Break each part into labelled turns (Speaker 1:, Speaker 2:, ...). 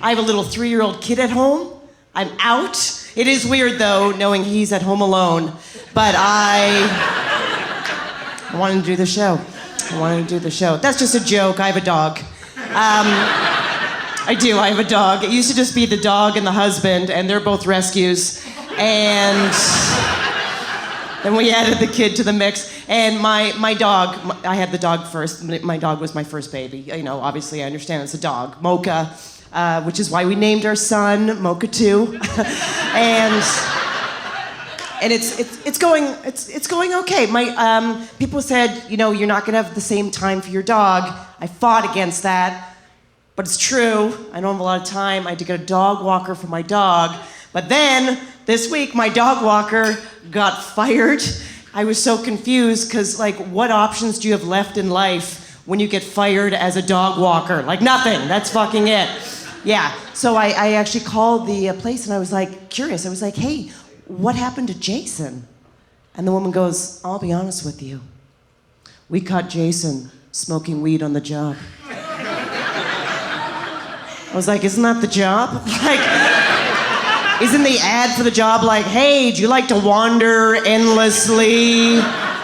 Speaker 1: I have a little 3-year-old kid at home. I'm out. It is weird, though, knowing he's at home alone. But I wanted to do the show. That's just a joke. I have a dog. I do. I have a dog. It used to just be the dog and the husband, and they're both rescues. And then we added the kid to the mix. And my dog, I had the dog first. My dog was my first baby. You know, obviously I understand it's a dog, Mocha, which is why we named our son Mocha 2. and it's going okay. My people said, you know, you're not gonna have the same time for your dog. I fought against that, but it's true. I don't have a lot of time. I had to get a dog walker for my dog. But then this week, my dog walker got fired. I was so confused because, like, what options do you have left in life when you get fired as a dog walker? Like, nothing. That's fucking it. Yeah. So I actually called the place and I was like curious. I was like, hey, what happened to Jason? And the woman goes, I'll be honest with you. We caught Jason smoking weed on the job. I was like, isn't that the job? Like, isn't the ad for the job like, hey, do you like to wander endlessly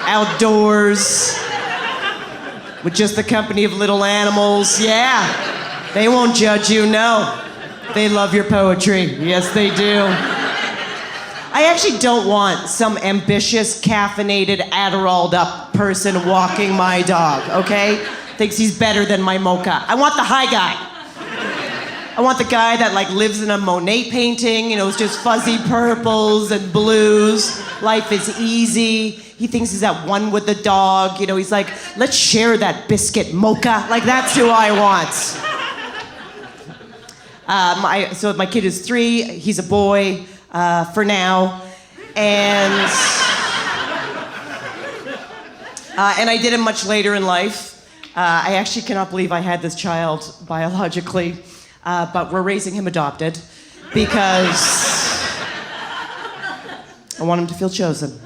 Speaker 1: outdoors with just the company of little animals? Yeah. They won't judge you, no. They love your poetry. Yes, they do. I actually don't want some ambitious, caffeinated, Adderalled up person walking my dog, okay? Thinks he's better than my Mocha. I want the high guy. I want the guy that like lives in a Monet painting, you know, it's just fuzzy purples and blues. Life is easy. He thinks he's at one with the dog. You know, he's like, let's share that biscuit, Mocha. Like, that's who I want. So my kid is 3. He's a boy for now. And I did it much later in life. I actually cannot believe I had this child biologically. But we're raising him adopted because I want him to feel chosen.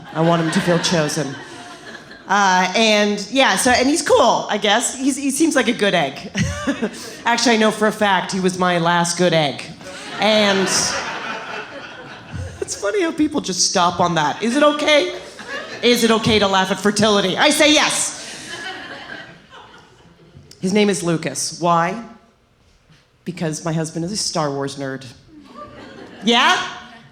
Speaker 1: And yeah, and he's cool, I guess. He seems like a good egg. Actually, I know for a fact he was my last good egg. And it's funny how people just stop on that. Is it okay? Is it okay to laugh at fertility? I say yes. His name is Lucas. Why? Because my husband is a Star Wars nerd. Yeah?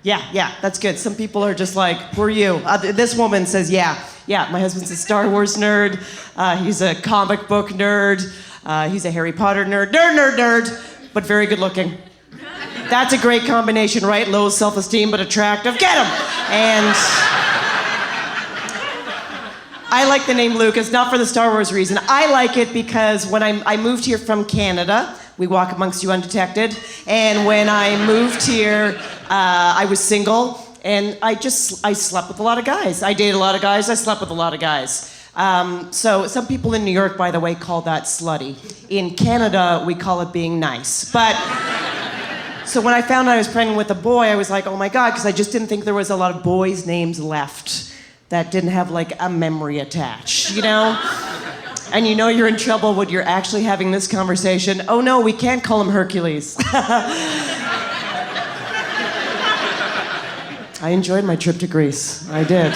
Speaker 1: Yeah, that's good. Some people are just like, who are you? This woman says, yeah, my husband's a Star Wars nerd. He's a comic book nerd. He's a Harry Potter nerd. Nerd, but very good looking. That's a great combination, right? Low self-esteem, but attractive. Get him! And I like the name Lucas, not for the Star Wars reason. I like it because when I moved here from Canada, we walk amongst you undetected. And when I moved here, I was single, and I slept with a lot of guys. I dated a lot of guys, I slept with a lot of guys. So some people in New York, by the way, call that slutty. In Canada, we call it being nice. But, so when I found out I was pregnant with a boy, I was like, oh my God, because I just didn't think there was a lot of boys' names left that didn't have like a memory attached, you know? And you know you're in trouble when you're actually having this conversation. Oh no, we can't call him Hercules. I enjoyed my trip to Greece. I did.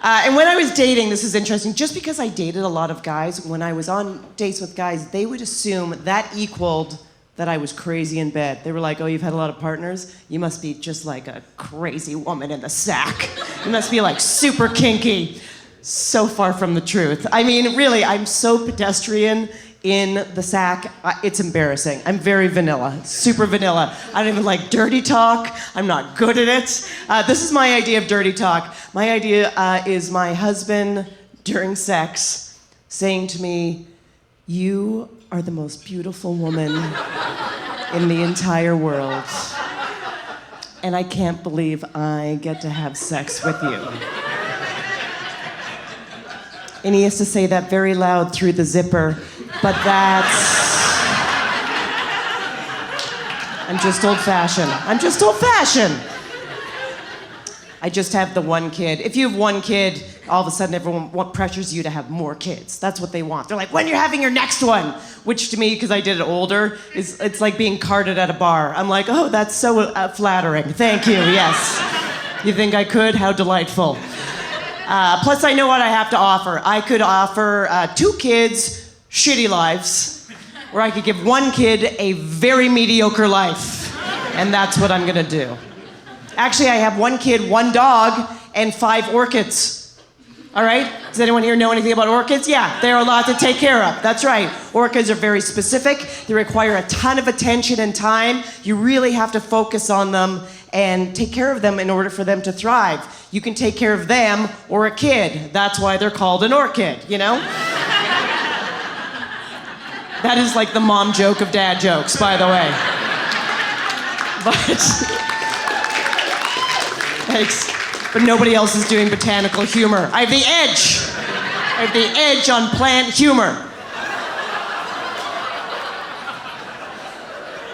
Speaker 1: And when I was dating, this is interesting, just because I dated a lot of guys, when I was on dates with guys, they would assume that equaled that I was crazy in bed. They were like, oh, you've had a lot of partners? You must be just like a crazy woman in the sack. You must be like super kinky. So far from the truth. I mean, really, I'm so pedestrian in the sack. It's embarrassing. I'm very vanilla, super vanilla. I don't even like dirty talk. I'm not good at it. This is my idea of dirty talk. My idea is my husband, during sex, saying to me, you are the most beautiful woman in the entire world. And I can't believe I get to have sex with you. And he has to say that very loud through the zipper, but I'm just old-fashioned. I just have the one kid. If you have one kid, all of a sudden everyone pressures you to have more kids. That's what they want. They're like, when you're having your next one? Which to me, because I did it older, it's like being carded at a bar. I'm like, oh, that's so flattering. Thank you, yes. You think I could? How delightful. Plus, I know what I have to offer. I could offer 2 kids shitty lives, or I could give 1 kid a very mediocre life. And that's what I'm gonna do. Actually, I have 1 kid, 1 dog, and 5 orchids. All right? Does anyone here know anything about orchids? Yeah, they're a lot to take care of. That's right. Orchids are very specific. They require a ton of attention and time. You really have to focus on them and take care of them in order for them to thrive. You can take care of them or a kid. That's why they're called an orchid, you know? That is like the mom joke of dad jokes, by the way. But thanks. But nobody else is doing botanical humor. I have the edge. I have the edge on plant humor.